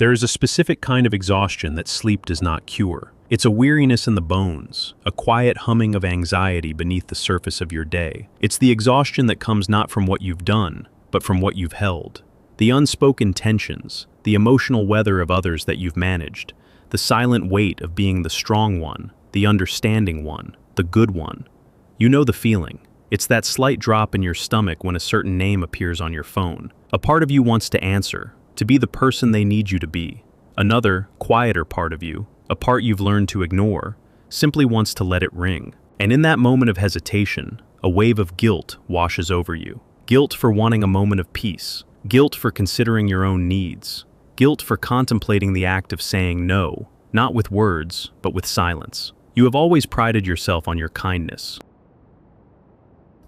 There is a specific kind of exhaustion that sleep does not cure. It's a weariness in the bones, a quiet humming of anxiety beneath the surface of your day. It's the exhaustion that comes not from what you've done, but from what you've held. The unspoken tensions, the emotional weather of others that you've managed, the silent weight of being the strong one, the understanding one, the good one. You know the feeling. It's that slight drop in your stomach when a certain name appears on your phone. A part of you wants to answer, to be the person they need you to be. Another, quieter part of you, a part you've learned to ignore, simply wants to let it ring. And in that moment of hesitation, a wave of guilt washes over you. Guilt for wanting a moment of peace. Guilt for considering your own needs. Guilt for contemplating the act of saying no, not with words, but with silence. You have always prided yourself on your kindness.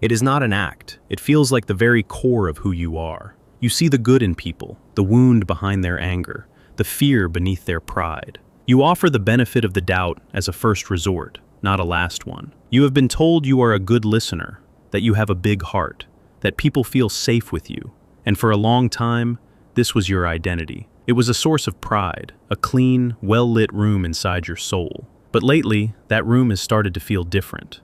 It is not an act. It feels like the very core of who you are. You see the good in people, the wound behind their anger, the fear beneath their pride. You offer the benefit of the doubt as a first resort, not a last one. You have been told you are a good listener, that you have a big heart, that people feel safe with you. And for a long time, this was your identity. It was a source of pride, a clean, well-lit room inside your soul. But lately, that room has started to feel different.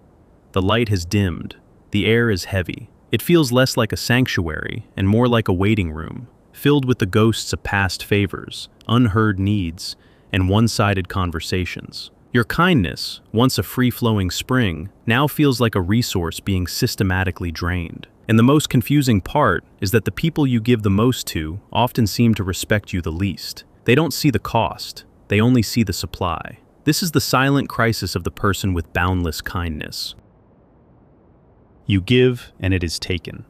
The light has dimmed. The air is heavy. It feels less like a sanctuary and more like a waiting room, filled with the ghosts of past favors, unheard needs, and one-sided conversations. Your kindness, once a free-flowing spring, now feels like a resource being systematically drained. And the most confusing part is that the people you give the most to often seem to respect you the least. They don't see the cost, they only see the supply. This is the silent crisis of the person with boundless kindness. You give, and it is taken.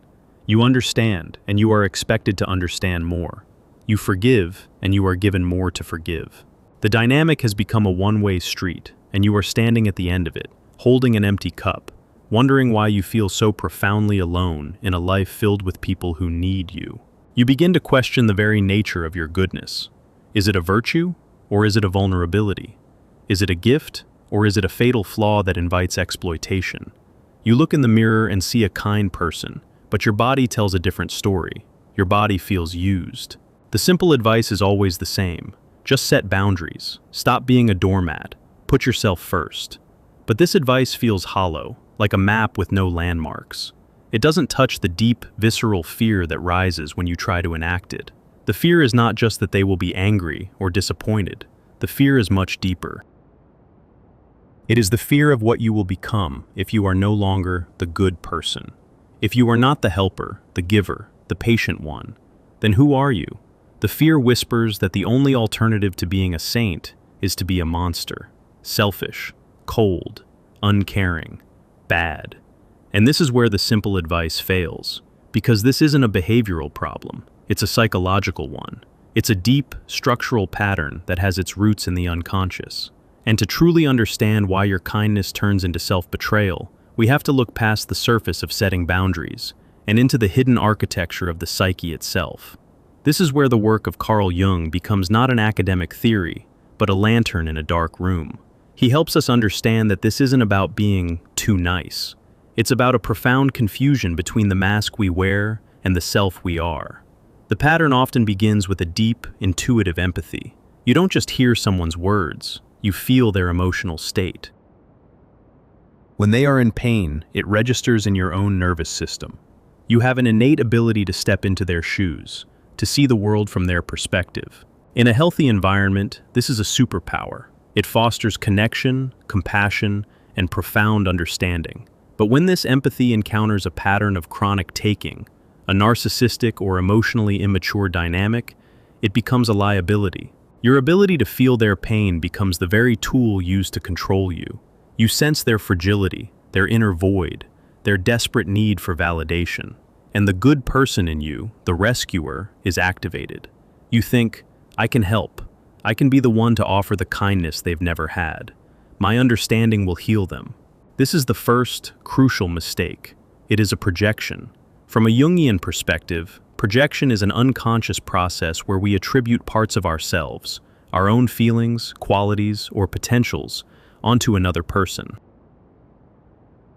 You understand, and you are expected to understand more. You forgive, and you are given more to forgive. The dynamic has become a one-way street, and you are standing at the end of it, holding an empty cup, wondering why you feel so profoundly alone in a life filled with people who need you. You begin to question the very nature of your goodness. Is it a virtue, or is it a vulnerability? Is it a gift, or is it a fatal flaw that invites exploitation? You look in the mirror and see a kind person, but your body tells a different story. Your body feels used. The simple advice is always the same. Just set boundaries. Stop being a doormat. Put yourself first. But this advice feels hollow, like a map with no landmarks. It doesn't touch the deep, visceral fear that rises when you try to enact it. The fear is not just that they will be angry or disappointed. The fear is much deeper. It is the fear of what you will become if you are no longer the good person. If you are not the helper, the giver, the patient one, then who are you? The fear whispers that the only alternative to being a saint is to be a monster, selfish, cold, uncaring, bad. And this is where the simple advice fails, because this isn't a behavioral problem, it's a psychological one. It's a deep, structural pattern that has its roots in the unconscious. And to truly understand why your kindness turns into self-betrayal, we have to look past the surface of setting boundaries and into the hidden architecture of the psyche itself. This is where the work of Carl Jung becomes not an academic theory, but a lantern in a dark room. He helps us understand that this isn't about being too nice. It's about a profound confusion between the mask we wear and the self we are. The pattern often begins with a deep, intuitive empathy. You don't just hear someone's words, you feel their emotional state. When they are in pain, it registers in your own nervous system. You have an innate ability to step into their shoes, to see the world from their perspective. In a healthy environment, this is a superpower. It fosters connection, compassion, and profound understanding. But when this empathy encounters a pattern of chronic taking, a narcissistic or emotionally immature dynamic, it becomes a liability. Your ability to feel their pain becomes the very tool used to control you. You sense their fragility, their inner void, their desperate need for validation. And the good person in you, the rescuer, is activated. You think, I can help. I can be the one to offer the kindness they've never had. My understanding will heal them. This is the first, crucial mistake. It is a projection. From a Jungian perspective, projection is an unconscious process where we attribute parts of ourselves, our own feelings, qualities, or potentials, onto another person.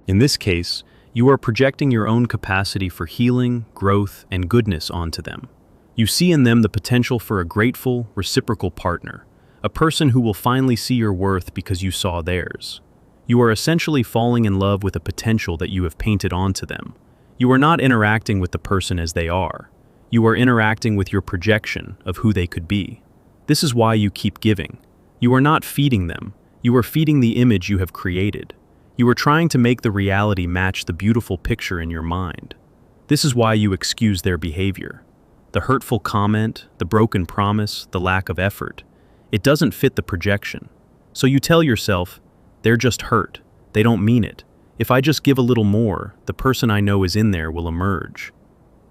In this case, you are projecting your own capacity for healing, growth, and goodness onto them. You see in them the potential for a grateful, reciprocal partner, a person who will finally see your worth because you saw theirs. You are essentially falling in love with a potential that you have painted onto them. You are not interacting with the person as they are. You are interacting with your projection of who they could be. This is why you keep giving. You are not feeding them. You are feeding the image you have created. You are trying to make the reality match the beautiful picture in your mind. This is why you excuse their behavior. The hurtful comment, the broken promise, the lack of effort. It doesn't fit the projection. So you tell yourself, they're just hurt. They don't mean it. If I just give a little more, the person I know is in there will emerge.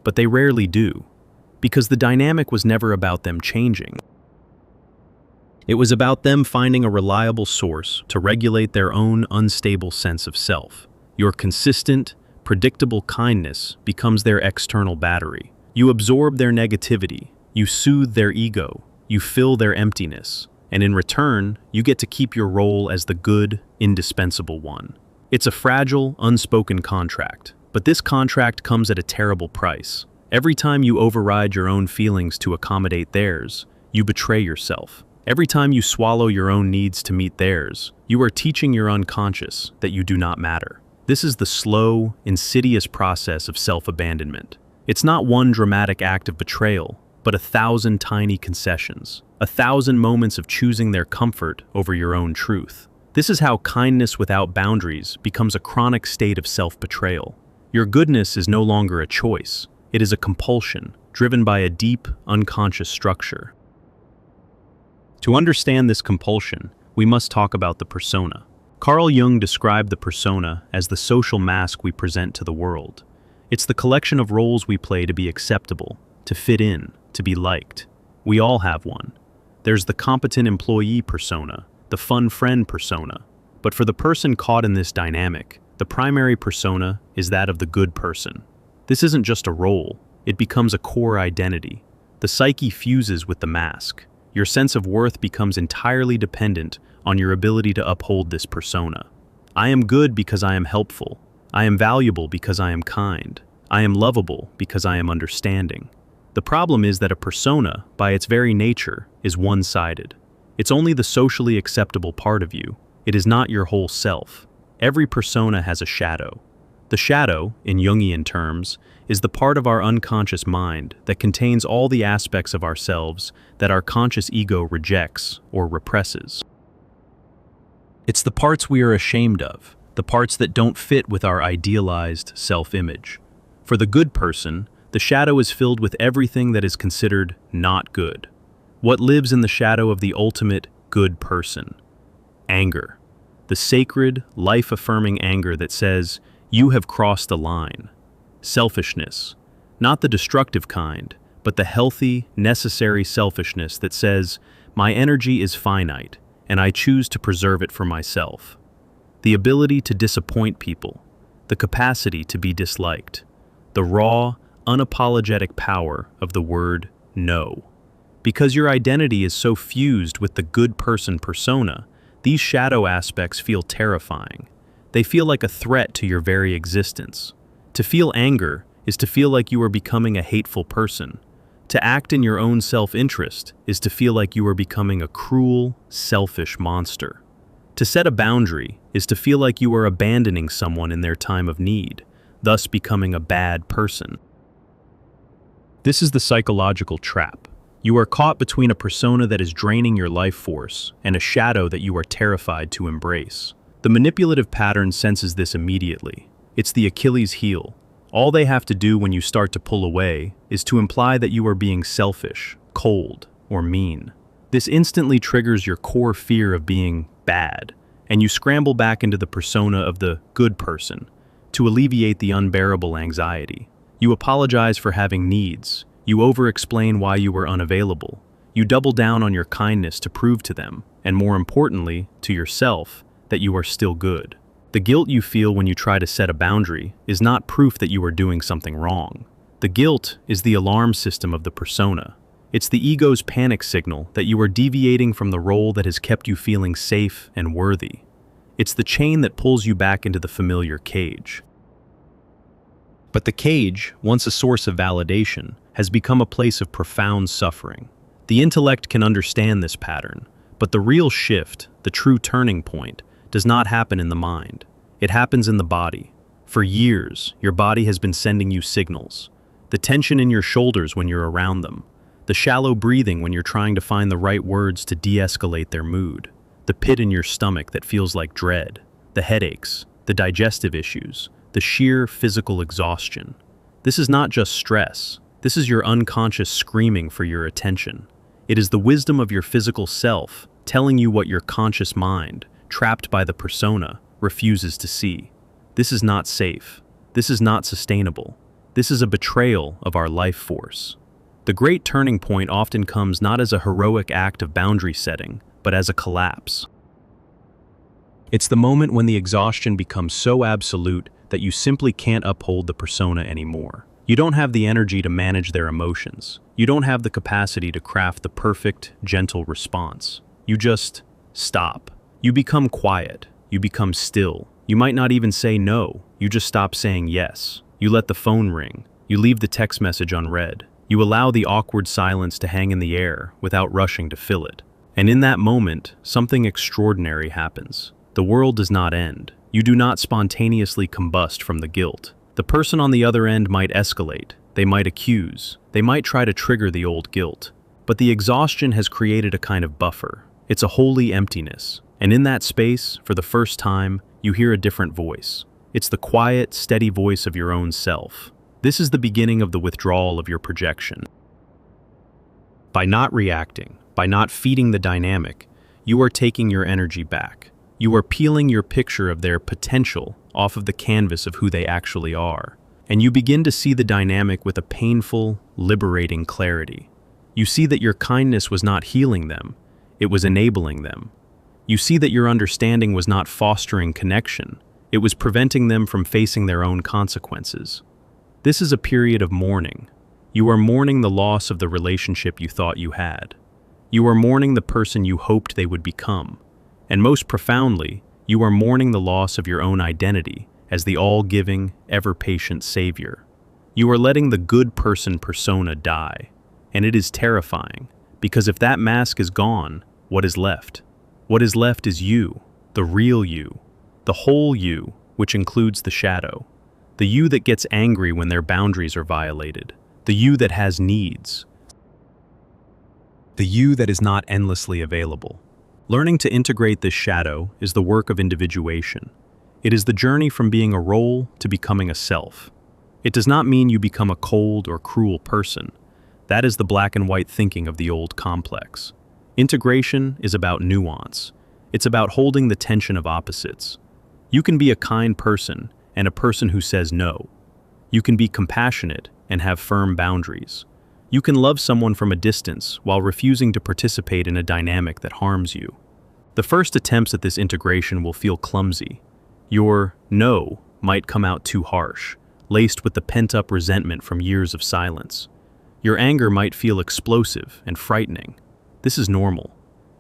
But they rarely do, because the dynamic was never about them changing. It was about them finding a reliable source to regulate their own unstable sense of self. Your consistent, predictable kindness becomes their external battery. You absorb their negativity, you soothe their ego, you fill their emptiness, and in return, you get to keep your role as the good, indispensable one. It's a fragile, unspoken contract, but this contract comes at a terrible price. Every time you override your own feelings to accommodate theirs, you betray yourself. Every time you swallow your own needs to meet theirs, you are teaching your unconscious that you do not matter. This is the slow, insidious process of self-abandonment. It's not one dramatic act of betrayal, but 1,000 tiny concessions, 1,000 moments of choosing their comfort over your own truth. This is how kindness without boundaries becomes a chronic state of self-betrayal. Your goodness is no longer a choice. It is a compulsion, driven by a deep, unconscious structure. To understand this compulsion, we must talk about the persona. Carl Jung described the persona as the social mask we present to the world. It's the collection of roles we play to be acceptable, to fit in, to be liked. We all have one. There's the competent employee persona, the fun friend persona. But for the person caught in this dynamic, the primary persona is that of the good person. This isn't just a role, it becomes a core identity. The psyche fuses with the mask. Your sense of worth becomes entirely dependent on your ability to uphold this persona. I am good because I am helpful. I am valuable because I am kind. I am lovable because I am understanding. The problem is that a persona, by its very nature, is one-sided. It's only the socially acceptable part of you. It is not your whole self. Every persona has a shadow. The shadow, in Jungian terms, is the part of our unconscious mind that contains all the aspects of ourselves that our conscious ego rejects or represses. It's the parts we are ashamed of, the parts that don't fit with our idealized self-image. For the good person, the shadow is filled with everything that is considered not good. What lives in the shadow of the ultimate good person? Anger. The sacred, life-affirming anger that says, "You have crossed the line." Selfishness. Not the destructive kind, but the healthy, necessary selfishness that says, "My energy is finite, and I choose to preserve it for myself." The ability to disappoint people. The capacity to be disliked. The raw, unapologetic power of the word no. Because your identity is so fused with the good person persona, these shadow aspects feel terrifying. They feel like a threat to your very existence. To feel anger is to feel like you are becoming a hateful person. To act in your own self-interest is to feel like you are becoming a cruel, selfish monster. To set a boundary is to feel like you are abandoning someone in their time of need, thus becoming a bad person. This is the psychological trap. You are caught between a persona that is draining your life force and a shadow that you are terrified to embrace. The manipulative pattern senses this immediately. It's the Achilles heel. All they have to do when you start to pull away is to imply that you are being selfish, cold, or mean. This instantly triggers your core fear of being bad, and you scramble back into the persona of the good person to alleviate the unbearable anxiety. You apologize for having needs. You over-explain why you were unavailable. You double down on your kindness to prove to them, and more importantly, to yourself, that you are still good. The guilt you feel when you try to set a boundary is not proof that you are doing something wrong. The guilt is the alarm system of the persona. It's the ego's panic signal that you are deviating from the role that has kept you feeling safe and worthy. It's the chain that pulls you back into the familiar cage. But the cage, once a source of validation, has become a place of profound suffering. The intellect can understand this pattern, but the real shift, the true turning point, does not happen in the mind. It happens in the body. For years, your body has been sending you signals. The tension in your shoulders when you're around them. The shallow breathing when you're trying to find the right words to de-escalate their mood. The pit in your stomach that feels like dread. The headaches, the digestive issues, the sheer physical exhaustion. This is not just stress. This is your unconscious screaming for your attention. It is the wisdom of your physical self telling you what your conscious mind, trapped by the persona, refuses to see. This is not safe. This is not sustainable. This is a betrayal of our life force. The great turning point often comes not as a heroic act of boundary setting, but as a collapse. It's the moment when the exhaustion becomes so absolute that you simply can't uphold the persona anymore. You don't have the energy to manage their emotions. You don't have the capacity to craft the perfect, gentle response. You just stop. You become quiet. You become still. You might not even say no. You just stop saying yes. You let the phone ring. You leave the text message unread. You allow the awkward silence to hang in the air without rushing to fill it. And in that moment, something extraordinary happens. The world does not end. You do not spontaneously combust from the guilt. The person on the other end might escalate. They might accuse. They might try to trigger the old guilt. But the exhaustion has created a kind of buffer. It's a holy emptiness. And in that space, for the first time, you hear a different voice. It's the quiet, steady voice of your own self. This is the beginning of the withdrawal of your projection. By not reacting, by not feeding the dynamic, you are taking your energy back. You are peeling your picture of their potential off of the canvas of who they actually are. And you begin to see the dynamic with a painful, liberating clarity. You see that your kindness was not healing them, it was enabling them. You see that your understanding was not fostering connection, it was preventing them from facing their own consequences. This is a period of mourning. You are mourning the loss of the relationship you thought you had. You are mourning the person you hoped they would become. And most profoundly, you are mourning the loss of your own identity as the all-giving, ever-patient savior. You are letting the good person persona die. And it is terrifying, because if that mask is gone, what is left? What is left is you, the real you, the whole you, which includes the shadow. The you that gets angry when their boundaries are violated. The you that has needs. The you that is not endlessly available. Learning to integrate this shadow is the work of individuation. It is the journey from being a role to becoming a self. It does not mean you become a cold or cruel person. That is the black and white thinking of the old complex. Integration is about nuance. It's about holding the tension of opposites. You can be a kind person and a person who says no. You can be compassionate and have firm boundaries. You can love someone from a distance while refusing to participate in a dynamic that harms you. The first attempts at this integration will feel clumsy. Your no might come out too harsh, laced with the pent-up resentment from years of silence. Your anger might feel explosive and frightening. This is normal.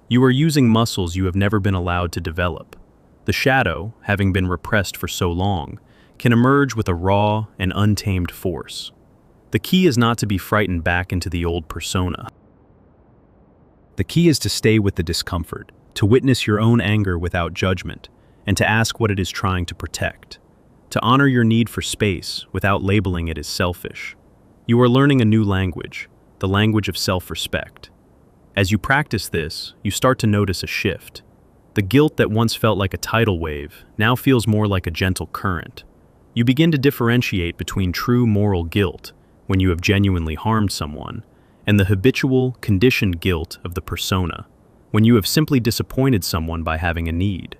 You are using muscles you have never been allowed to develop. The shadow, having been repressed for so long, can emerge with a raw and untamed force. The key is not to be frightened back into the old persona. The key is to stay with the discomfort, to witness your own anger without judgment, and to ask what it is trying to protect. To honor your need for space without labeling it as selfish. You are learning a new language, the language of self-respect. As you practice this, you start to notice a shift. The guilt that once felt like a tidal wave now feels more like a gentle current. You begin to differentiate between true moral guilt, when you have genuinely harmed someone, and the habitual, conditioned guilt of the persona, when you have simply disappointed someone by having a need.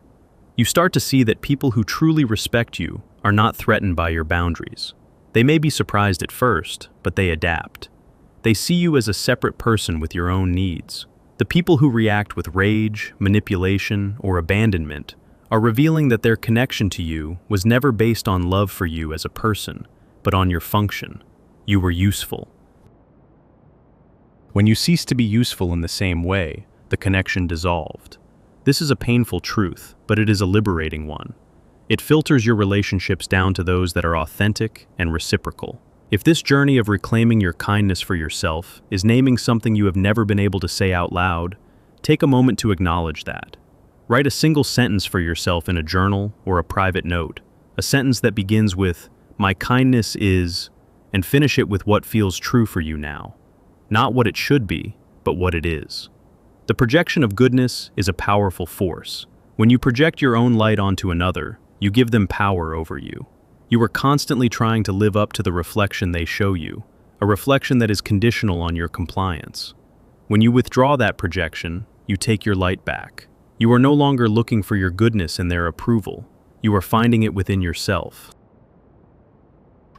You start to see that people who truly respect you are not threatened by your boundaries. They may be surprised at first, but they adapt. They see you as a separate person with your own needs. The people who react with rage, manipulation, or abandonment are revealing that their connection to you was never based on love for you as a person, but on your function. You were useful. When you cease to be useful in the same way, the connection dissolved. This is a painful truth, but it is a liberating one. It filters your relationships down to those that are authentic and reciprocal. If this journey of reclaiming your kindness for yourself is naming something you have never been able to say out loud, take a moment to acknowledge that. Write a single sentence for yourself in a journal or a private note, a sentence that begins with, "My kindness is," and finish it with what feels true for you now. Not what it should be, but what it is. The projection of goodness is a powerful force. When you project your own light onto another, you give them power over you. You are constantly trying to live up to the reflection they show you, a reflection that is conditional on your compliance. When you withdraw that projection, you take your light back. You are no longer looking for your goodness in their approval. You are finding it within yourself.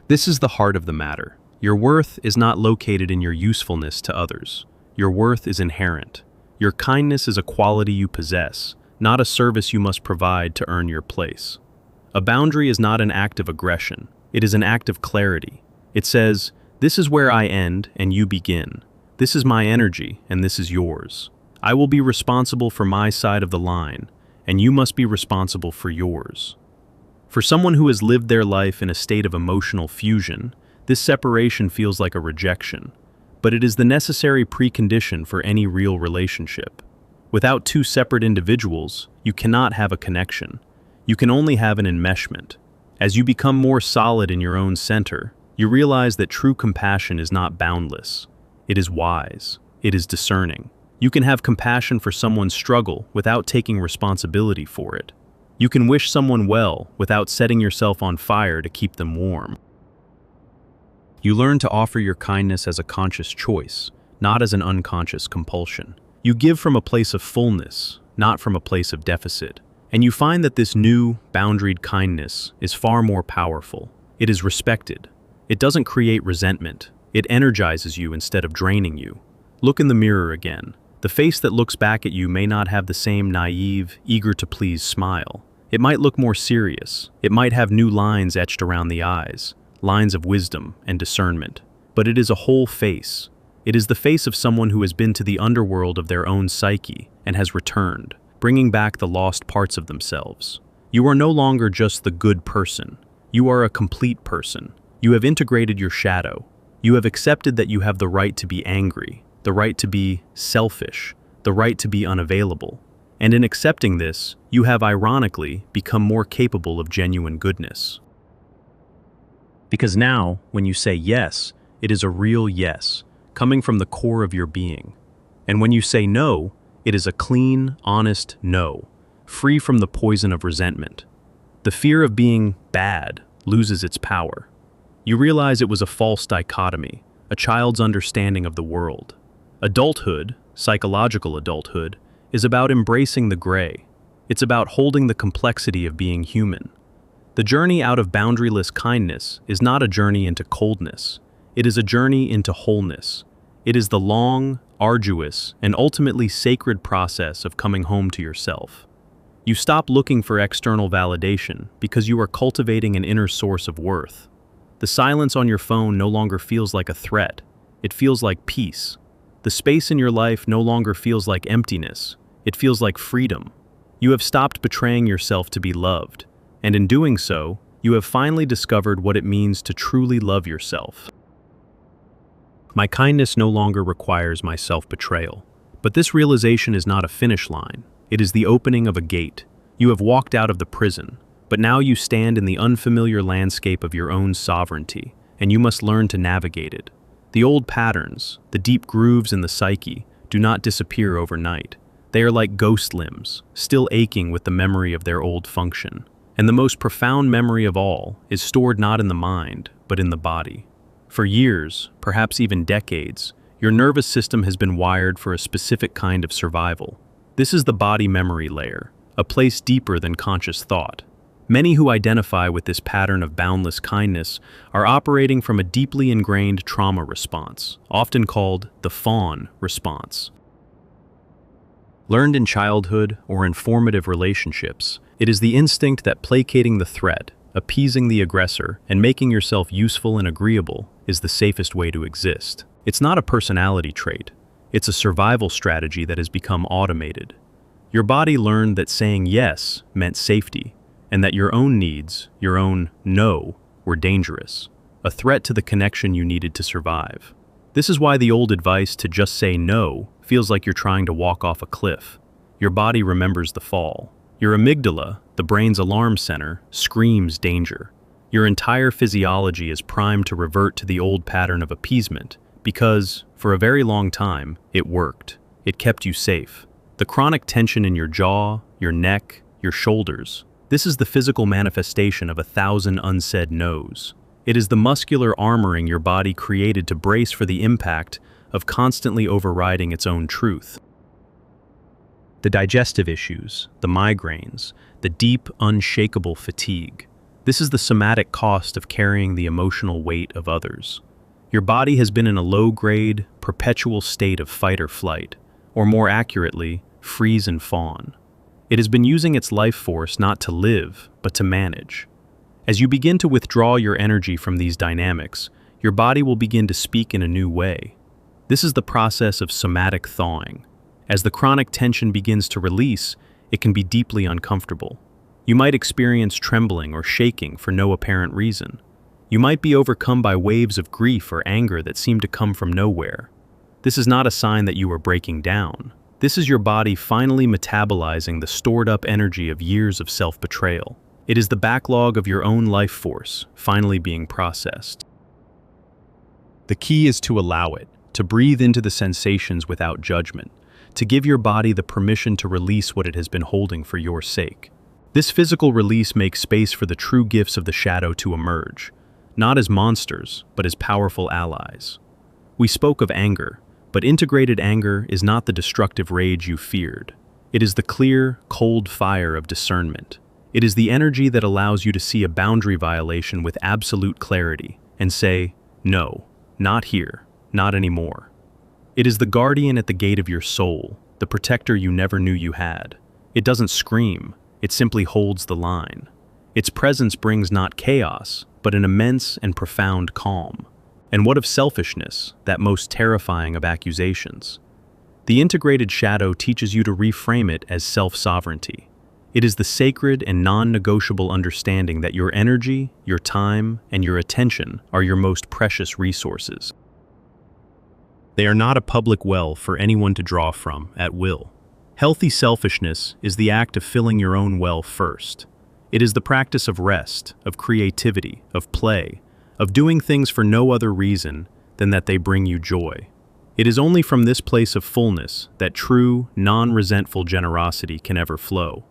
This is the heart of the matter. Your worth is not located in your usefulness to others. Your worth is inherent. Your kindness is a quality you possess, not a service you must provide to earn your place. A boundary is not an act of aggression. It is an act of clarity. It says, "This is where I end and you begin. This is my energy and this is yours. I will be responsible for my side of the line, and you must be responsible for yours." For someone who has lived their life in a state of emotional fusion, this separation feels like a rejection, but it is the necessary precondition for any real relationship. Without two separate individuals, you cannot have a connection. You can only have an enmeshment. As you become more solid in your own center, you realize that true compassion is not boundless. It is wise. It is discerning. You can have compassion for someone's struggle without taking responsibility for it. You can wish someone well without setting yourself on fire to keep them warm. You learn to offer your kindness as a conscious choice, not as an unconscious compulsion. You give from a place of fullness, not from a place of deficit. And you find that this new, boundaried kindness is far more powerful. It is respected. It doesn't create resentment. It energizes you instead of draining you. Look in the mirror again. The face that looks back at you may not have the same naive, eager-to-please smile. It might look more serious. It might have new lines etched around the eyes, lines of wisdom and discernment. But it is a whole face. It is the face of someone who has been to the underworld of their own psyche and has returned, bringing back the lost parts of themselves. You are no longer just the good person. You are a complete person. You have integrated your shadow. You have accepted that you have the right to be angry, the right to be selfish, the right to be unavailable. And in accepting this, you have ironically become more capable of genuine goodness. Because now, when you say yes, it is a real yes, coming from the core of your being. And when you say no, it is a clean, honest no, free from the poison of resentment. The fear of being bad loses its power. You realize it was a false dichotomy, a child's understanding of the world. Adulthood, psychological adulthood, is about embracing the gray. It's about holding the complexity of being human. The journey out of boundaryless kindness is not a journey into coldness. It is a journey into wholeness. It is the long, arduous, and ultimately sacred process of coming home to yourself. You stop looking for external validation because you are cultivating an inner source of worth. The silence on your phone no longer feels like a threat. It feels like peace. The space in your life no longer feels like emptiness. It feels like freedom. You have stopped betraying yourself to be loved, and in doing so, you have finally discovered what it means to truly love yourself. My kindness no longer requires my self-betrayal. But this realization is not a finish line. It is the opening of a gate. You have walked out of the prison, but now you stand in the unfamiliar landscape of your own sovereignty, and you must learn to navigate it. The old patterns, the deep grooves in the psyche, do not disappear overnight. They are like ghost limbs, still aching with the memory of their old function. And the most profound memory of all is stored not in the mind, but in the body. For years, perhaps even decades, your nervous system has been wired for a specific kind of survival. This is the body memory layer, a place deeper than conscious thought. Many who identify with this pattern of boundless kindness are operating from a deeply ingrained trauma response, often called the fawn response. Learned in childhood or in formative relationships, it is the instinct that placating the threat, appeasing the aggressor, and making yourself useful and agreeable is the safest way to exist. It's not a personality trait. It's a survival strategy that has become automated. Your body learned that saying yes meant safety, and that your own needs, your own no, were dangerous, a threat to the connection you needed to survive. This is why the old advice to just say no feels like you're trying to walk off a cliff. Your body remembers the fall. Your amygdala, the brain's alarm center, screams danger. Your entire physiology is primed to revert to the old pattern of appeasement because, for a very long time, it worked. It kept you safe. The chronic tension in your jaw, your neck, your shoulders, this is the physical manifestation of 1,000 unsaid no's. It is the muscular armoring your body created to brace for the impact of constantly overriding its own truth. The digestive issues, the migraines, the deep, unshakable fatigue. This is the somatic cost of carrying the emotional weight of others. Your body has been in a low-grade, perpetual state of fight or flight, or more accurately, freeze and fawn. It has been using its life force not to live, but to manage. As you begin to withdraw your energy from these dynamics, your body will begin to speak in a new way. This is the process of somatic thawing. As the chronic tension begins to release, it can be deeply uncomfortable. You might experience trembling or shaking for no apparent reason. You might be overcome by waves of grief or anger that seem to come from nowhere. This is not a sign that you are breaking down. This is your body finally metabolizing the stored-up energy of years of self-betrayal. It is the backlog of your own life force finally being processed. The key is to allow it, to breathe into the sensations without judgment, to give your body the permission to release what it has been holding for your sake. This physical release makes space for the true gifts of the shadow to emerge, not as monsters, but as powerful allies. We spoke of anger, but integrated anger is not the destructive rage you feared. It is the clear, cold fire of discernment. It is the energy that allows you to see a boundary violation with absolute clarity and say, no, not here, not anymore. It is the guardian at the gate of your soul, the protector you never knew you had. It doesn't scream, it simply holds the line. Its presence brings not chaos, but an immense and profound calm. And what of selfishness, that most terrifying of accusations? The integrated shadow teaches you to reframe it as self-sovereignty. It is the sacred and non-negotiable understanding that your energy, your time, and your attention are your most precious resources. They are not a public well for anyone to draw from at will. Healthy selfishness is the act of filling your own well first. It is the practice of rest, of creativity, of play, of doing things for no other reason than that they bring you joy. It is only from this place of fullness that true, non-resentful generosity can ever flow.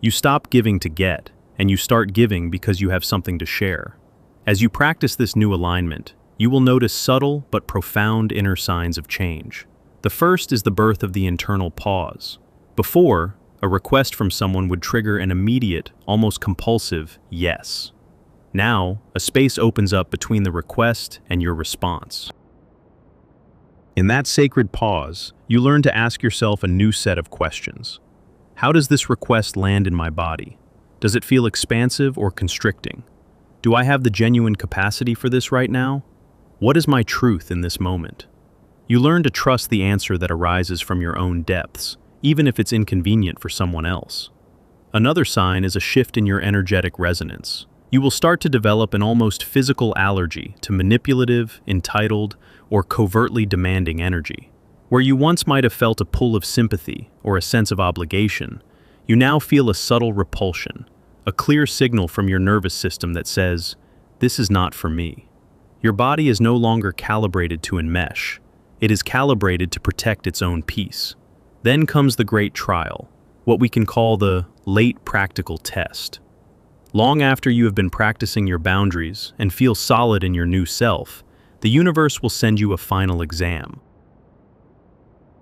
You stop giving to get, and you start giving because you have something to share. As you practice this new alignment, you will notice subtle but profound inner signs of change. The first is the birth of the internal pause. Before, a request from someone would trigger an immediate, almost compulsive yes. Now, a space opens up between the request and your response. In that sacred pause, you learn to ask yourself a new set of questions. How does this request land in my body? Does it feel expansive or constricting? Do I have the genuine capacity for this right now? What is my truth in this moment? You learn to trust the answer that arises from your own depths, even if it's inconvenient for someone else. Another sign is a shift in your energetic resonance. You will start to develop an almost physical allergy to manipulative, entitled, or covertly demanding energy. Where you once might have felt a pull of sympathy or a sense of obligation, you now feel a subtle repulsion, a clear signal from your nervous system that says, "This is not for me." Your body is no longer calibrated to enmesh. It is calibrated to protect its own peace. Then comes the great trial, what we can call the late practical test. Long after you have been practicing your boundaries and feel solid in your new self, the universe will send you a final exam.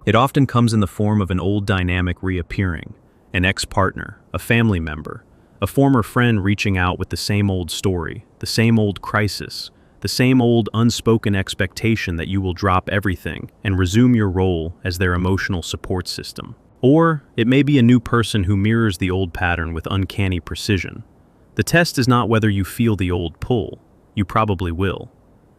It often comes in the form of an old dynamic reappearing, an ex-partner, a family member, a former friend reaching out with the same old story, the same old crisis, the same old unspoken expectation that you will drop everything and resume your role as their emotional support system. Or it may be a new person who mirrors the old pattern with uncanny precision. The test is not whether you feel the old pull. You probably will.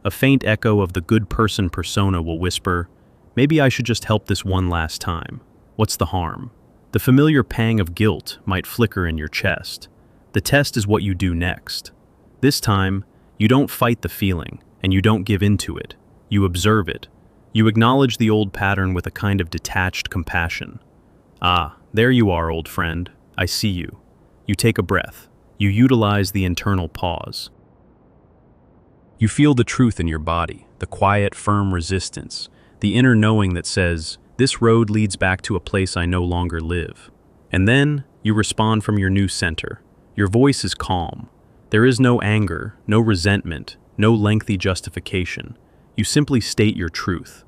A faint echo of the good person persona will whisper, "Maybe I should just help this one last time. What's the harm?" The familiar pang of guilt might flicker in your chest. The test is what you do next. This time, you don't fight the feeling, and you don't give in to it. You observe it. You acknowledge the old pattern with a kind of detached compassion. Ah, there you are, old friend. I see you. You take a breath. You utilize the internal pause. You feel the truth in your body, the quiet, firm resistance, the inner knowing that says, this road leads back to a place I no longer live. And then, you respond from your new center. Your voice is calm. There is no anger, no resentment, no lengthy justification. You simply state your truth.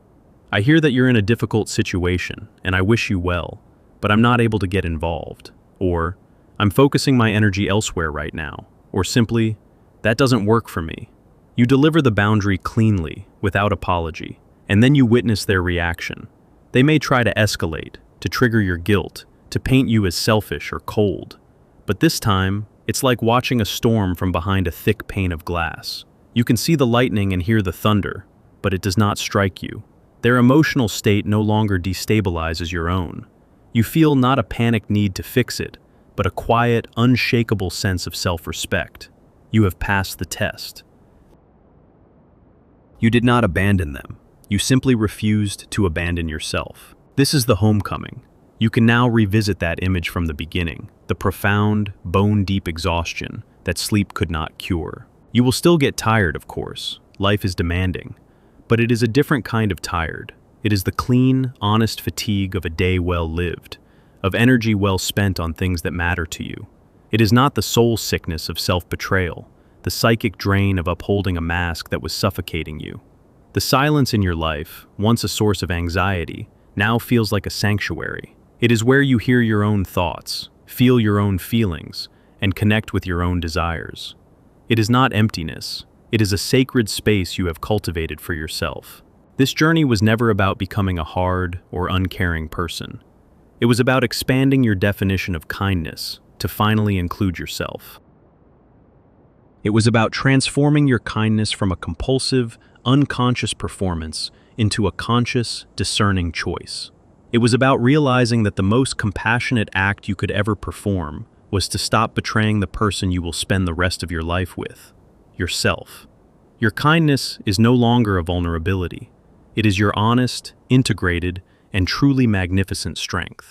I hear that you're in a difficult situation, and I wish you well, but I'm not able to get involved. Or, I'm focusing my energy elsewhere right now. Or simply, that doesn't work for me. You deliver the boundary cleanly, without apology, and then you witness their reaction. They may try to escalate, to trigger your guilt, to paint you as selfish or cold. But this time, it's like watching a storm from behind a thick pane of glass. You can see the lightning and hear the thunder, but it does not strike you. Their emotional state no longer destabilizes your own. You feel not a panicked need to fix it, but a quiet, unshakable sense of self-respect. You have passed the test. You did not abandon them. You simply refused to abandon yourself. This is the homecoming. You can now revisit that image from the beginning, the profound, bone-deep exhaustion that sleep could not cure. You will still get tired, of course. Life is demanding. But it is a different kind of tired. It is the clean, honest fatigue of a day well lived, of energy well spent on things that matter to you. It is not the soul sickness of self-betrayal, the psychic drain of upholding a mask that was suffocating you. The silence in your life, once a source of anxiety, now feels like a sanctuary. It is where you hear your own thoughts, feel your own feelings, and connect with your own desires. It is not emptiness. It is a sacred space you have cultivated for yourself. This journey was never about becoming a hard or uncaring person. It was about expanding your definition of kindness to finally include yourself. It was about transforming your kindness from a compulsive, unconscious performance into a conscious, discerning choice. It was about realizing that the most compassionate act you could ever perform was to stop betraying the person you will spend the rest of your life with, yourself. Your kindness is no longer a vulnerability. It is your honest, integrated, and truly magnificent strength.